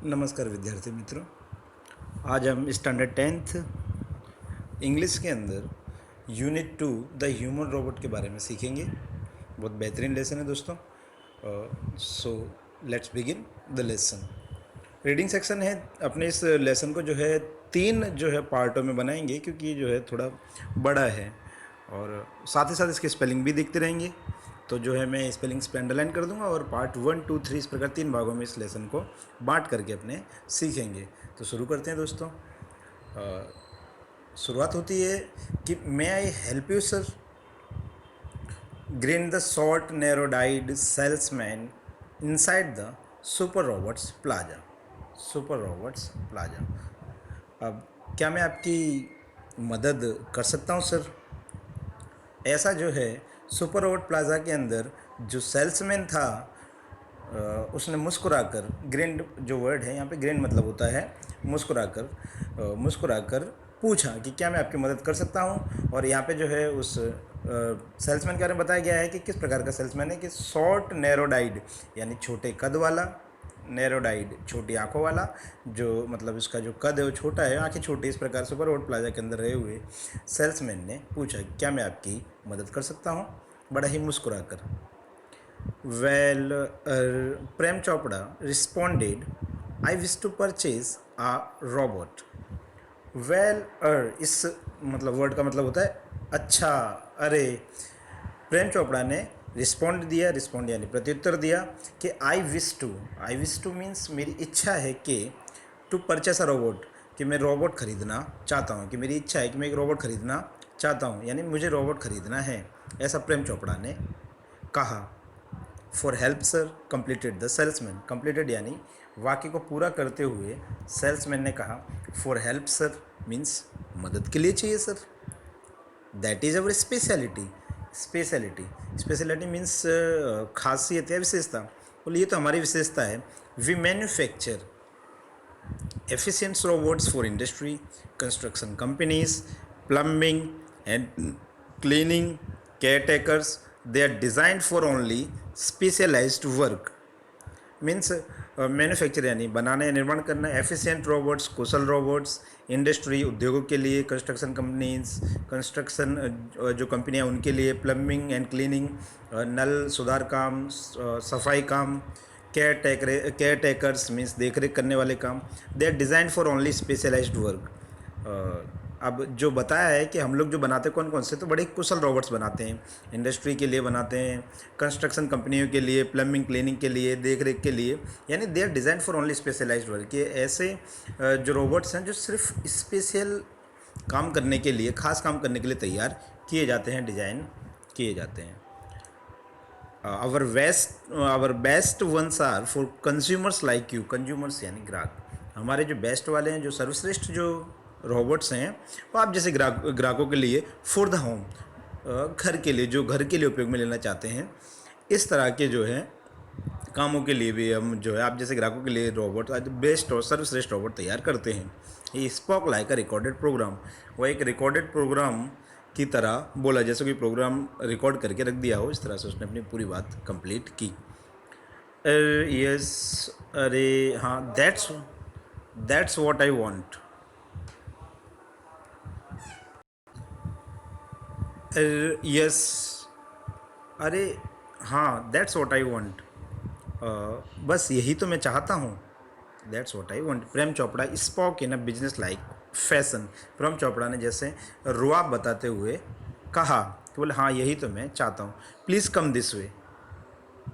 नमस्कार विद्यार्थी मित्रों। आज हम स्टैंडर्ड 10th इंग्लिश के अंदर यूनिट 2 द ह्यूमन रोबोट के बारे में सीखेंगे। बहुत बेहतरीन लेसन है दोस्तों। So let's begin the lesson. Reading section है। अपने इस लेसन को जो है 3 जो है पार्टों में बनाएंगे, क्योंकि ये जो है थोड़ा बड़ा है और साथ ही साथ इसके स्पेलिंग भी देखते रहेंगे। तो जो है मैं स्पेलिंग्स पे अंडरलाइन कर दूंगा और पार्ट 1, 2, 3 इस प्रकार 3 भागों में इस लेसन को बांट करके अपने सीखेंगे। तो शुरू करते हैं दोस्तों। शुरुआत होती है कि may I help you sir. Grinned the short narrowed eyed salesman inside the super robots plaza. Super robots plaza. अब क्या मैं आपकी मदद कर सकता हूँ सर? ऐसा जो है सुपर रोबोट प्लाज़ा के अंदर जो सेल्समैन था, उसने मुस्कुराकर, ग्रिंड जो वर्ड है यहाँ पे, ग्रिंड मतलब होता है मुस्कुराकर पूछा कि क्या मैं आपकी मदद कर सकता हूँ। और यहाँ पे जो है उस सेल्समैन के बारे में बताया गया है कि किस प्रकार का सेल्समैन है, कि शॉर्ट नैरोडाइड यानी छोटे कद वाला, नैरोडाइड छोटी आंखों वाला, जो मतलब इसका जो कद है वो छोटा है, आंखें छोटी, इस प्रकार सुपर रोड प्लाजा के अंदर रहे हुए सेल्समैन ने पूछा क्या मैं आपकी मदद कर सकता हूँ, बड़ा ही मुस्कुराकर। Well, Prem Chopra responded, I wish to purchase a robot. Well, इस मतलब वर्ड का मतलब होता है अच्छा, अरे। प्रेम चोपड़ा ने रिस्पॉन्ड यानी प्रत्युत्तर दिया कि आई विश टू मीन्स मेरी इच्छा है कि, टू परचेस अ रोबोट कि मैं रोबोट खरीदना चाहता हूँ, कि मेरी इच्छा है कि मैं एक रोबोट खरीदना चाहता हूँ, यानी मुझे रोबोट खरीदना है, ऐसा प्रेम चोपड़ा ने कहा। For help sir completed the salesman. Completed यानी वाक्य को पूरा करते हुए सेल्समैन ने कहा फॉर हेल्प सर मीन्स मदद के लिए चाहिए sir. That is our speciality. Speciality means खासियत या विशेषता। बोले ये तो हमारी विशेषता है। We manufacture efficient robots for industry, construction companies, plumbing and cleaning, caretakers. They are designed for only specialized work. Means manufacture यानी बनाना या निर्माण करना, एफिशिएंट रोबोट्स कुशल रोबोट्स, इंडस्ट्री उद्योगों के लिए, कंस्ट्रक्शन कंपनीज कंस्ट्रक्शन जो कंपनियां उनके लिए, प्लम्बिंग एंड क्लीनिंग नल सुधार काम, सफाई काम, केयर टेकर्स मीन्स देख रेख करने वाले काम। They are design for only specialised work. अब जो बताया है कि हम लोग जो बनाते हैं कौन कौन से, तो बड़े कुशल रोबोट्स बनाते हैं, इंडस्ट्री के लिए बनाते हैं, कंस्ट्रक्शन कंपनियों के लिए, प्लम्बिंग क्लीनिंग के लिए, देख रेख के लिए, यानी they are design for only specialised work. ये ऐसे जो रोबोट्स हैं जो सिर्फ स्पेशल काम करने के लिए, खास काम करने के लिए तैयार किए जाते हैं, डिज़ाइन किए जाते हैं। Our best ones are for consumers like you. Consumers यानी ग्राहक। हमारे जो बेस्ट वाले हैं, जो सर्वश्रेष्ठ जो रोबोट्स हैं, वो आप जैसे ग्राहकों के लिए, फॉर द होम घर के लिए, जो घर के लिए उपयोग में लेना चाहते हैं, इस तरह के जो है कामों के लिए भी हम जो है आप जैसे ग्राहकों के लिए रोबोट, बेस्ट और सर्वश्रेष्ठ रोबोट तैयार करते हैं। ये spoke like a recorded program. वह एक रिकॉर्डेड प्रोग्राम की तरह बोला, जैसे कोई प्रोग्राम रिकॉर्ड करके रख दिया हो, इस तरह से उसने अपनी पूरी बात कंप्लीट की। यस, अरे हाँ, that's what I want. Yes, अरे हाँ, दैट्स व्हाट आई वांट। बस यही तो मैं चाहता हूँ। That's what I want. Prem Chopra spoke in a business like fashion. Prem Chopra ने जैसे रुआब बताते हुए कहा कि बोले हाँ यही तो मैं चाहता हूँ। Please come this way.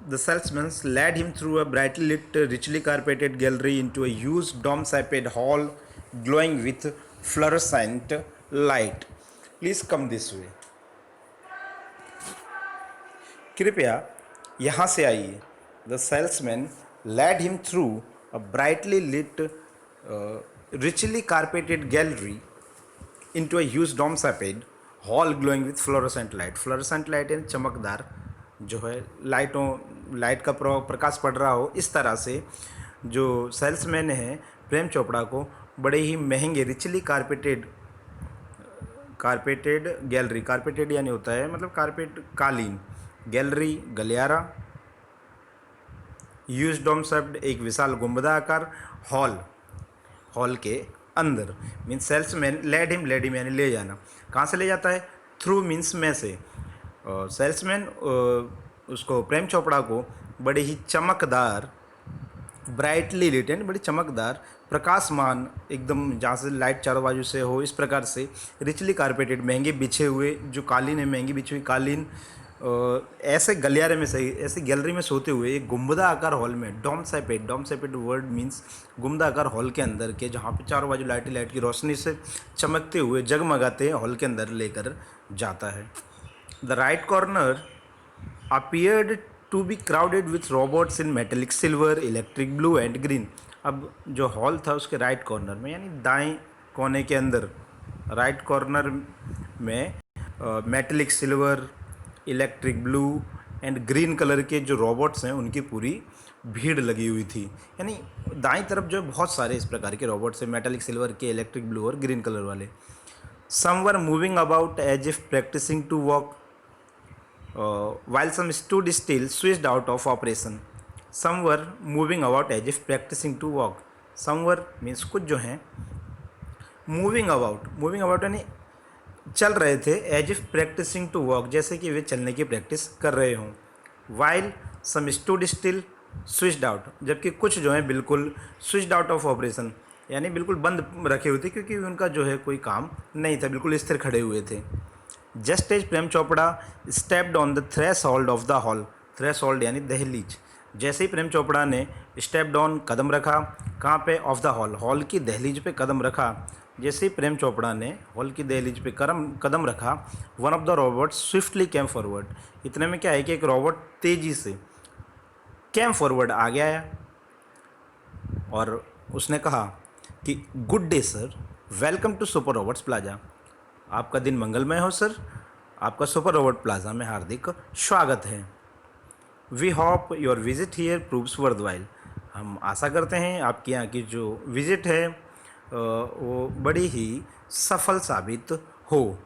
The salesman led him through a brightly lit, richly carpeted gallery into a huge dome-shaped hall glowing with fluorescent light. Please come this way. कृपया यहाँ से आइए। The salesman led him through a brightly lit, richly carpeted gallery into a huge dome-shaped hall glowing with fluorescent light. Fluorescent light यानी चमकदार जो है light का प्रकाश पड़ रहा हो, इस तरह से जो सेल्समैन है प्रेम चोपड़ा को बड़े ही महंगे रिचली कारपेटेड गैलरी, कारपेटेड यानी होता है मतलब कारपेट, कालीन, गैलरी गलियारा यूज डोम शब्द एक विशाल गुंबदाकार हॉल के अंदर। मीन्स सेल्समैन लेड हिम यानी ले जाना। कहाँ से ले जाता है? थ्रू मीन्स में से। सेल्समैन उसको प्रेम चोपड़ा को बड़े ही चमकदार, ब्राइटली लिट यानी बड़ी चमकदार, प्रकाशमान, एकदम जहाँ से लाइट चारों बाजू से हो, इस प्रकार से रिचली कारपेटेड, महंगे बिछे हुए जो कालीन है, महंगी बिछी हुई कालीन, ऐसे गलियारे में सही, ऐसे गैलरी में सोते हुए एक गुम्बदा आकार हॉल में, डोम सेपेड वर्ड मीन्स गुम्बदा आकार हॉल के अंदर के, जहाँ पे चारों बाजू लाइट की रोशनी से चमकते हुए जगमगाते हॉल के अंदर लेकर जाता है। The right corner appeared to be crowded with robots in metallic silver, electric blue and green। अब जो हॉल था उसके राइट कॉर्नर में यानी दाएं कोने के अंदर, राइट कॉर्नर में metallic silver, electric blue and green colour के जो रोबोट्स हैं उनकी पूरी भीड़ लगी हुई थी। यानी दाईं तरफ जो बहुत सारे इस प्रकार के रोबोट्स हैं, मेटेलिक सिल्वर के, इलेक्ट्रिक ब्लू और ग्रीन कलर वाले। Some were moving about as if practising to walk while some stood still, switched out of operation। some were moving about as if practicing to walk। some were means कुछ जो हैं moving about यानी चल रहे थे, as if practicing to walk जैसे कि वे चलने की प्रैक्टिस कर रहे हों। while some stood still, switched out जबकि कुछ जो हैं बिल्कुल switched out of operation यानी बिल्कुल बंद रखे हुए थे, क्योंकि उनका जो है कोई काम नहीं था, बिल्कुल स्थिर खड़े हुए थे। Just as Prem Chopra stepped on the threshold of the hall, threshold यानी दहलीज, जैसे ही प्रेम चोपड़ा ने स्टेप्ड ऑन कदम रखा, कहाँ पे? ऑफ द हॉल की दहलीज पे कदम रखा। जैसे ही प्रेम चोपड़ा ने हॉल की दहलीज पे कदम रखा, one of the robot swiftly came forward. इतने में क्या है कि एक रोबोट तेजी से कैम फॉरवर्ड आगे आया और उसने कहा कि good day sir, welcome to super robots plaza. आपका दिन मंगलमय हो सर, आपका सुपर रोबोट प्लाजा में हार्दिक स्वागत है। We hope your visit here proves worthwhile. हम आशा करते हैं आपके यहाँ की जो विजिट है वो बड़ी ही सफल साबित हो।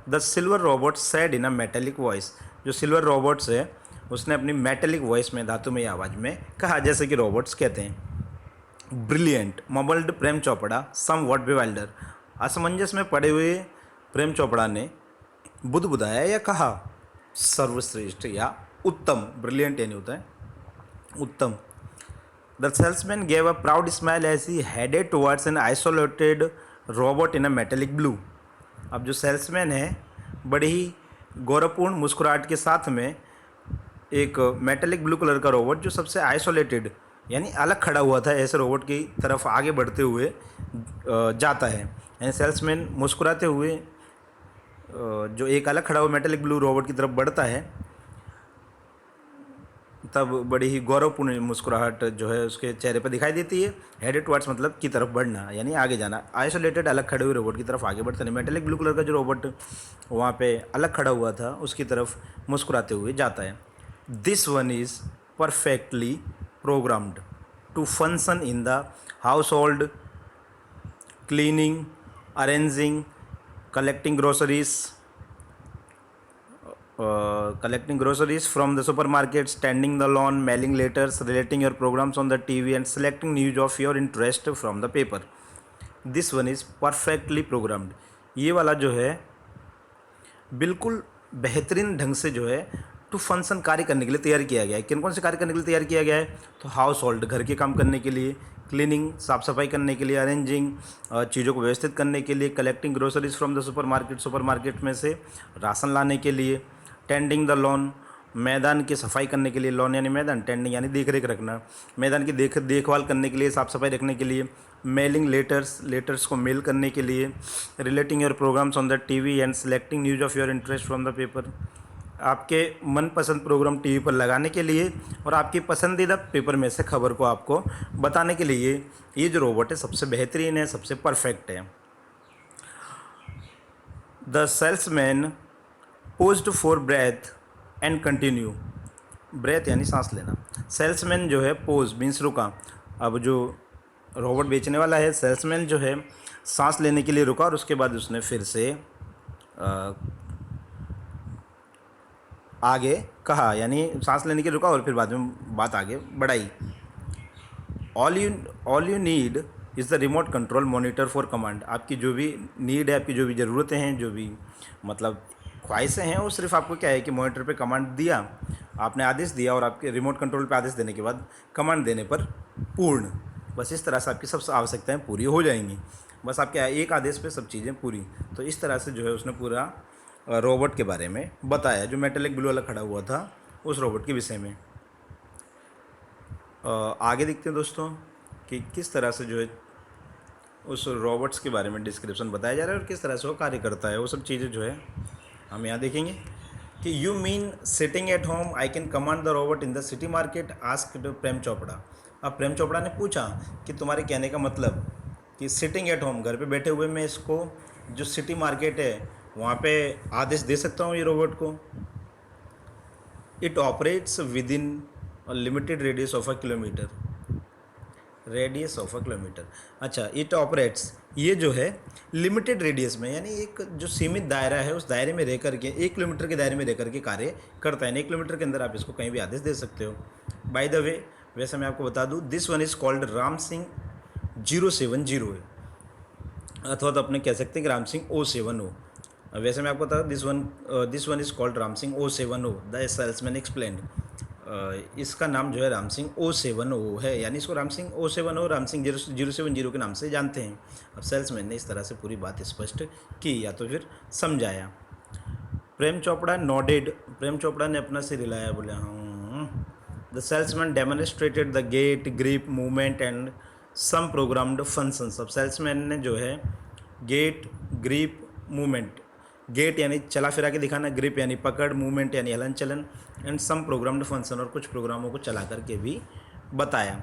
The silver robot said in a metallic voice. जो सिल्वर रोबोट्स है उसने अपनी मेटेलिक वॉइस में, धातुमय आवाज़ में कहा, जैसे कि रोबोट्स कहते हैं। Brilliant mumbled Prem Chopra somewhat bewildered. असमंजस में पड़े हुए प्रेम चोपड़ा ने बुदबुदाया या कहा सर्वश्रेष्ठ या उत्तम। ब्रिलियंट यानी होता है उत्तम। The salesman gave a proud smile as he headed towards an isolated robot in a metallic blue. अब जो सेल्समैन है बड़ी ही गौरवपूर्ण मुस्कुराहट के साथ में एक मेटेलिक ब्लू कलर का रोबोट जो सबसे आइसोलेटेड यानी अलग खड़ा हुआ था, ऐसे रोबोट की तरफ आगे बढ़ते हुए जाता है। यानी सेल्समैन मुस्कुराते हुए जो एक अलग खड़ा हुआ मेटेलिक ब्लू रोबोट की तरफ बढ़ता है, तब बड़ी ही गौरवपूर्ण मुस्कुराहट जो है उसके चेहरे पर दिखाई देती है। हेडेड टुवर्ड्स मतलब की तरफ बढ़ना यानी आगे जाना। आइसोलेटेड अलग खड़े हुए रोबोट की तरफ आगे बढ़ता नहीं, मेटेलिक ब्लू कलर का जो रोबोट वहाँ पे अलग खड़ा हुआ था उसकी तरफ मुस्कुराते हुए जाता है। This one is perfectly programmed to function in the household, cleaning, arranging, collecting groceries from the supermarket, standing the lawn, mailing letters, relating your programs on the TV and selecting news of your interest from the paper। This one is perfectly programmed। ये वाला जो है बिल्कुल बेहतरीन ढंग से जो है टू फंक्शन कार्य करने के लिए तैयार किया गया है। किन कौन से कार्य करने के लिए तैयार किया गया है? तो हाउस होल्ड घर के काम करने के लिए, क्लीनिंग साफ़ सफाई करने के लिए, अरेंजिंग चीज़ों को व्यवस्थित करने के लिए, collecting groceries from the supermarket में से राशन लाने के लिए, टेंडिंग द लॉन मैदान की सफाई करने के लिए, लॉन यानी मैदान, टेंडिंग यानी देख रेख रखना, मैदान की देखभाल करने के लिए, साफ़ सफाई रखने के लिए, मेलिंग लेटर्स को मेल करने के लिए, relating your programmes on the TV and selecting news of your interest from the paper. आपके मनपसंद प्रोग्राम टीवी पर लगाने के लिए और आपकी पसंदीदा पेपर में से खबर को आपको बताने के लिए ये जो रोबोट है सबसे बेहतरीन है, सबसे परफेक्ट है। The salesman paused for breath and continue. Breath यानी सांस लेना। सेल्समैन जो है पोज मीन्स रुका। अब जो रोबोट बेचने वाला है सेल्समैन जो है सांस लेने के लिए रुका और उसके बाद उसने फिर से आगे कहा, यानी सांस लेने की रुका और फिर बाद में बात आगे बढ़ाई। All you need is the remote control monitor for command. आपकी जो भी नीड है, आपकी जो भी ज़रूरतें हैं, जो भी मतलब ख्वाहिशें हैं, वो सिर्फ आपको क्या है कि मॉनिटर पे कमांड दिया, आपने आदेश दिया और आपके रिमोट कंट्रोल पे आदेश देने के बाद कमांड देने पर पूर्ण। बस इस तरह से आपकी सब आवश्यकताएं पूरी हो जाएंगी। बस आपके एक आदेश पे सब चीज़ें पूरी। तो इस तरह से जो है उसने पूरा रोबोट के बारे में बताया, जो मेटेलिक ब्लू वाला खड़ा हुआ था उस रोबोट के विषय में। आगे देखते हैं दोस्तों कि किस तरह से जो है उस रोबोट्स के बारे में डिस्क्रिप्शन बताया जा रहा है और किस तरह से वो कार्य करता है। वो सब चीज़ें जो है हम यहाँ देखेंगे कि you mean sitting at home I can command the robot in the city market, asked Prem Chopra. अब प्रेम चोपड़ा ने पूछा कि तुम्हारे कहने का मतलब कि सिटिंग एट होम, घर पे बैठे हुए मैं इसको जो सिटी मार्केट है वहाँ पे आदेश दे सकता हूँ ये रोबोट को। It operates with in limited radius of a kilometre, radius of a kilometre. अच्छा, इट ऑपरेट्स, ये जो है लिमिटेड रेडियस में, यानी एक जो सीमित दायरा है उस दायरे में रह करके, 1 किलोमीटर के दायरे में रह करके कार्य करता है। 1 किलोमीटर के अंदर आप इसको कहीं भी आदेश दे सकते हो। बाय द वे, वैसे मैं आपको बता दूं, this one is called Ram Singh 070 है, अथवा तो अपने कह सकते हैं कि राम सिंह O70। वैसे मैं आपको बता दूं, this one is called Ram Singh O70, the salesman explained. इसका नाम जो है राम सिंह O70 है, यानी इसको राम सिंह O70, राम सिंह 070 के नाम से जानते हैं। अब सेल्समैन ने इस तरह से पूरी बात स्पष्ट की या तो फिर समझाया। प्रेम चोपड़ा नोडेड, प्रेम चोपड़ा ने अपना सिर हिलाया, बोले हाँ। The salesman demonstrated the gate grip movement and some programmed functions. अब सेल्समैन ने जो है गेट ग्रिप मूवमेंट, गेट यानी चला फिरा के दिखाना, ग्रिप यानी पकड़, मूवमेंट यानी हलन चलन, एंड सम प्रोग्राम्ड फंक्शन, और कुछ प्रोग्रामों को चला करके भी बताया।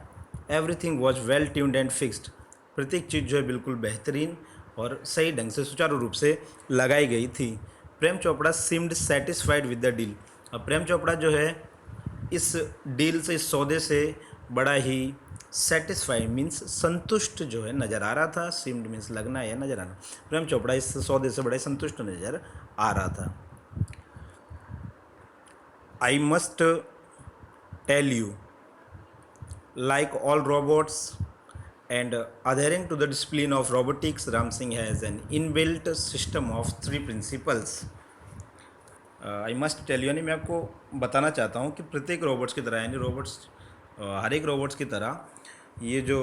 Everything was well tuned and fixed, प्रत्येक चीज़ जो है बिल्कुल बेहतरीन और सही ढंग से सुचारू रूप से लगाई गई थी। Prem Chopra seemed satisfied with the deal. अब प्रेम चोपड़ा जो है इस डील से, इस सौदे से बड़ा ही सेटिस्फाइड मीन्स संतुष्ट जो है नज़र आ रहा था। सीम्ड मीन्स लगना या नज़र आना। प्रेम चोपड़ा इस सौदे से बड़ा ही संतुष्ट नज़र आ रहा था। I must tell you, like all robots and adhering to the discipline of robotics, Ram Singh has an inbuilt system of 3 principles. I must tell you, यानी मैं आपको बताना चाहता हूँ कि प्रत्येक रोबोट्स की तरह, यानी रोबोट्स हर एक रोबोट्स की तरह ये जो,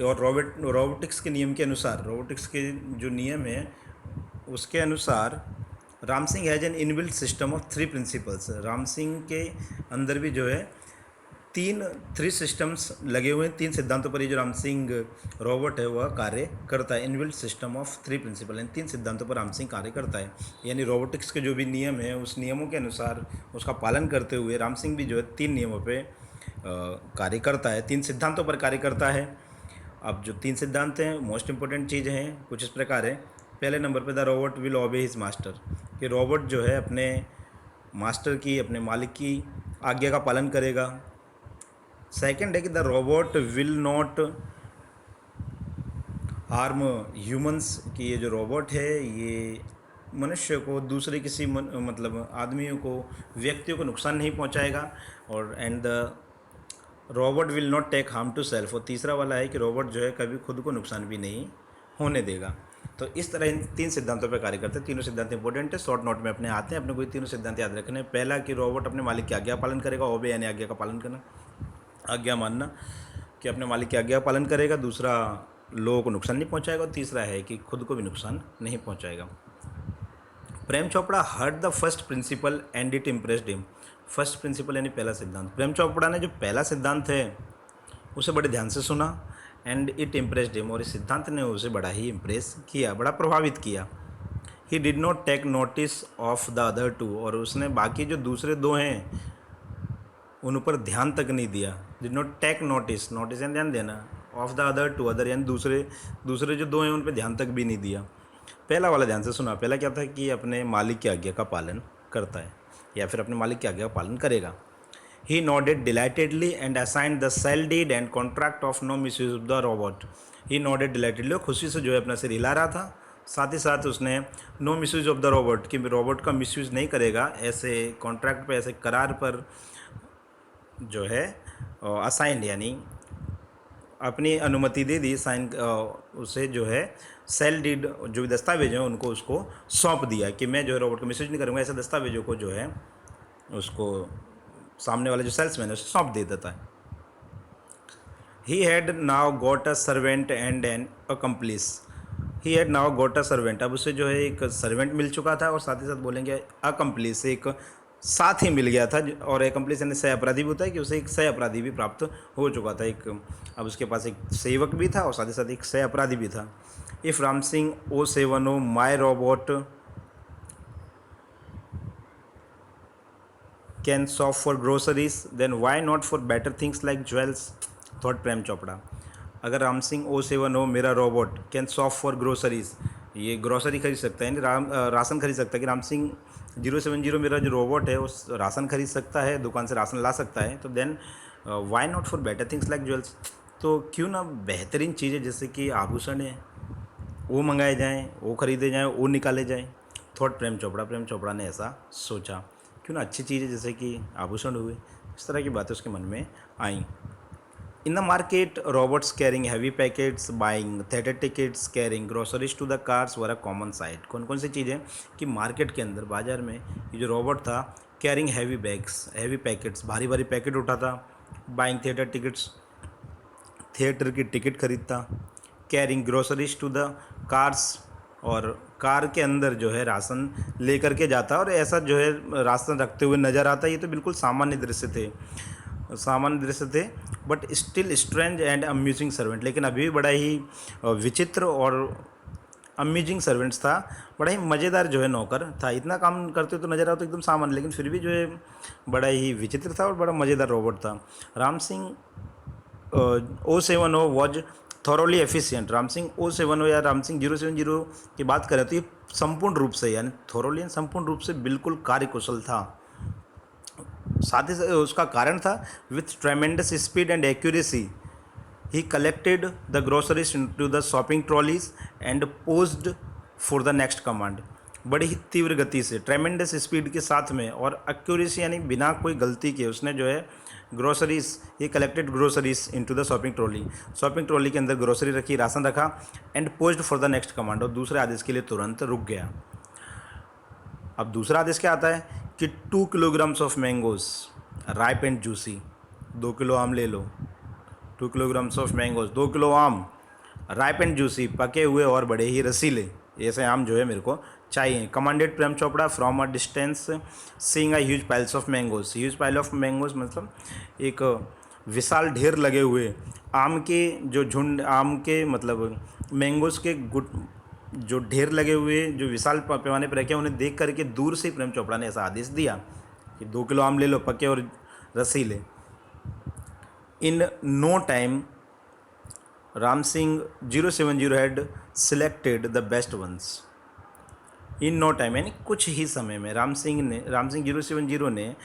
और रोबोटिक्स के नियम के अनुसार, रोबोटिक्स के जो नियम है उसके अनुसार Ram Singh has an inbuilt system of 3 principles. Ram Singh के अंदर भी जो है 3 सिस्टम्स लगे हुए हैं, 3 सिद्धांतों पर ये जो राम सिंह रोबोट है वह कार्य करता है। इनबिल्ट सिस्टम ऑफ 3 प्रिंसिपल, इन 3 सिद्धांतों पर राम सिंह कार्य करता है। यानी रोबोटिक्स के जो भी नियम है उस नियमों के अनुसार उसका पालन करते हुए राम सिंह भी जो है 3 नियमों पे कार्य करता है, 3 सिद्धांतों पर कार्य करता है। अब जो 3 सिद्धांत हैं, मोस्ट इंपॉर्टेंट चीज़ें हैं, कुछ इस प्रकार है। पहले नंबर पे द रोबोट विल ओबे हिज मास्टर, कि रोबोट जो है अपने मास्टर की, अपने मालिक की आज्ञा का पालन करेगा। सेकंड है कि the robot will not harm humans, कि ये जो रोबोट है ये मनुष्य को, दूसरे किसी मतलब आदमियों को, व्यक्तियों को नुकसान नहीं पहुंचाएगा। और and the robot will not take harm to self, और तीसरा वाला है कि रोबोट जो है कभी खुद को नुकसान भी नहीं होने देगा। तो इस तरह इन 3 सिद्धांतों पर कार्य करते हैं। तीनों सिद्धांत इंपॉर्टेंट है, शॉर्ट नोट में अपने आते हैं, अपने को ये तीनों सिद्धांत याद रखने हैं। पहला कि रोबोट अपने मालिक की आज्ञा पालन करेगा, ओबे यानी आज्ञा का पालन करना, आज्ञा मानना, कि अपने मालिक की आज्ञा पालन करेगा। दूसरा, लोगों को नुकसान नहीं पहुंचाएगा। और तीसरा है कि खुद को भी नुकसान नहीं पहुंचाएगा। Prem Chopra heard the first principle and it impressed him. First principle यानी पहला सिद्धांत, प्रेम चोपड़ा ने जो पहला सिद्धांत है उसे बड़े ध्यान से सुना, एंड इट इम्प्रेस्ड हिम, और इस सिद्धांत ने उसे बड़ा ही इम्प्रेस किया, बड़ा प्रभावित किया। He did not take notice of the other 2, और उसने बाकी जो दूसरे 2 हैं उन पर ध्यान तक नहीं दिया। Did not take notice, notice यानी ध्यान देना, ऑफ द अदर 2, अदर यानी दूसरे जो 2 हैं उन पर ध्यान तक भी नहीं दिया। पहला वाला ध्यान से सुना। पहला क्या था कि अपने मालिक की आज्ञा का पालन करता है या फिर अपने मालिक की आज्ञा का पालन करेगा। He nodded delightedly and assigned the sale deed and contract of no misuse of the robot. He nodded delightedly, खुशी से जो है अपना सिर हिला रहा था, साथ ही साथ उसने no misuse of the robot, कि रोबोट का मिसयूज नहीं करेगा, ऐसे कॉन्ट्रैक्ट पे, ऐसे करार पर जो है असाइंड, यानी अपनी अनुमति दे दी, साइन उसे जो है सेल डीड, जो भी दस्तावेज हैं उनको उसको सौंप दिया कि मैं जो है रोबोट को मिसयूज नहीं करूँगा, ऐसे दस्तावेजों को जो है उसको सामने वाले जो सेल्समैन है उसे सौंप दे देता है। He had now got a servant and an accomplice. He had now got a servant, अब उसे जो है एक सर्वेंट मिल चुका था, और साथ ही साथ बोलेंगे अकम्प्लिस, एक साथी मिल गया था। और एकम्प्लिस यानी सह अपराधी भी होता है, कि उसे एक सह अपराधी भी प्राप्त हो चुका था, एक अब उसके पास एक सेवक भी था और साथ ही साथ एक सह अपराधी भी था। If Ram Singh O seven O my robot can shop for groceries then why not for better things like jewels, thought Prem Chopra. अगर Ram Singh O seven O मेरा robot can shop for groceries, ये ग्रोसरी खरीद सकता है, यानी राशन खरीद सकता है, कि राम सिंह 070 मेरा जो रोबोट है उस राशन खरीद सकता है, दुकान से राशन ला सकता है, तो then why not for better things like jewels, तो क्यों ना बेहतरीन चीज़ें जैसे कि आभूषण है वो मंगाए जाएं, वो खरीदे जाएं, वो निकाले जाएं। थॉट प्रेम चोपड़ा ने ऐसा सोचा, क्यों ना अच्छी चीज़ें जैसे कि आभूषण हुए, इस तरह की बातें उसके मन में आईं। In the market, robots carrying heavy packets, buying theater tickets, carrying groceries to the cars were a common sight। कौन कौन सी चीज़ें कि मार्केट के अंदर, बाजार में, ये जो रोबोट था carrying heavy bags, heavy packets, भारी भारी पैकेट उठाता, बाइंग थिएटर टिकट्स, थिएटर की टिकट खरीदता, carrying groceries to the cars, और कार के अंदर जो है राशन लेकर के जाता, और ऐसा जो है राशन रखते हुए नज़र आता। ये तो बिल्कुल सामान्य दृश्य थे, but still strange and amusing servant, लेकिन अभी भी बड़ा ही विचित्र और अम्यूजिंग सर्वेंट्स था, बड़ा ही मज़ेदार जो है नौकर था। इतना काम करते तो नज़र आता तो एकदम सामान्य, लेकिन फिर भी जो है बड़ा ही विचित्र था और बड़ा मज़ेदार रोबोट था। Ram Singh O70 was thoroughly efficient. Ram Singh O70 या राम सिंह 070 की बात करें तो ये संपूर्ण रूप से, यानी थॉरोली संपूर्ण रूप से बिल्कुल कार्यकुशल था। साथ ही उसका कारण था with tremendous speed and accuracy he collected the groceries to the shopping trolleys and paused for the next command. बड़ी ही तीव्र गति से, ट्रेमेंडस स्पीड के साथ में, और एक्यूरेसी यानी बिना कोई गलती के उसने जो है ग्रोसरीज, ये collected groceries into the shopping trolley के अंदर ग्रोसरी रखी, राशन रखा, and paused for the next command, और दूसरे आदेश के लिए तुरंत रुक गया। अब दूसरा आदेश क्या आता है कि 2 kilograms of mangoes ripe and juicy, 2 kilo आम ले लो। 2 किलोग्राम्स ऑफ मैंगोज, 2 किलो आम, राइप एंड जूसी, पके हुए और बड़े ही रसीले, ऐसे आम जो है मेरे को चाहिए। Commanded Prem Chopra from a distance seeing a huge piles of mangoes. Huge pile of mangoes मतलब एक विशाल ढेर लगे हुए आम के जो झुंड, आम के मतलब मैंगोज के गुट, जो ढेर लगे हुए जो विशाल पैमाने पर रखे, उन्हें देख करके दूर से प्रेम चोपड़ा ने ऐसा आदेश दिया कि 2 किलो आम ले लो, पके और रसीले। In no time Ram Singh 070 had selected the best ones. In no time यानी कुछ ही समय में राम सिंह 070 ने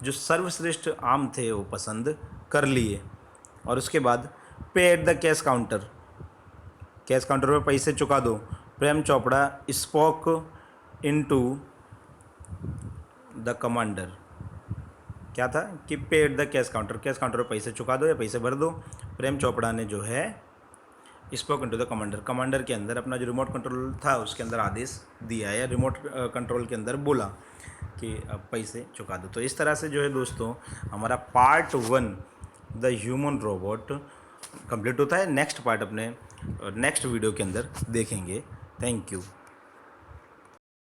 जो सर्वश्रेष्ठ आम थे वो पसंद कर लिए। और उसके बाद पे एट द कैश काउंटर पर पैसे चुका दो। Prem Chopra spoke into the commander, क्या था कि पे एट द कैश काउंटर पर पैसे चुका दो या पैसे भर दो। प्रेम चोपड़ा ने जो है स्पोक इनटू द कमांडर के अंदर अपना जो रिमोट कंट्रोल था उसके अंदर आदेश दिया, या रिमोट कंट्रोल के अंदर बोला कि अब पैसे चुका दो। तो इस तरह से जो है दोस्तों हमारा part 1 the human robot complete होता है। नेक्स्ट पार्ट अपने नेक्स्ट वीडियो के अंदर देखेंगे। Thank you.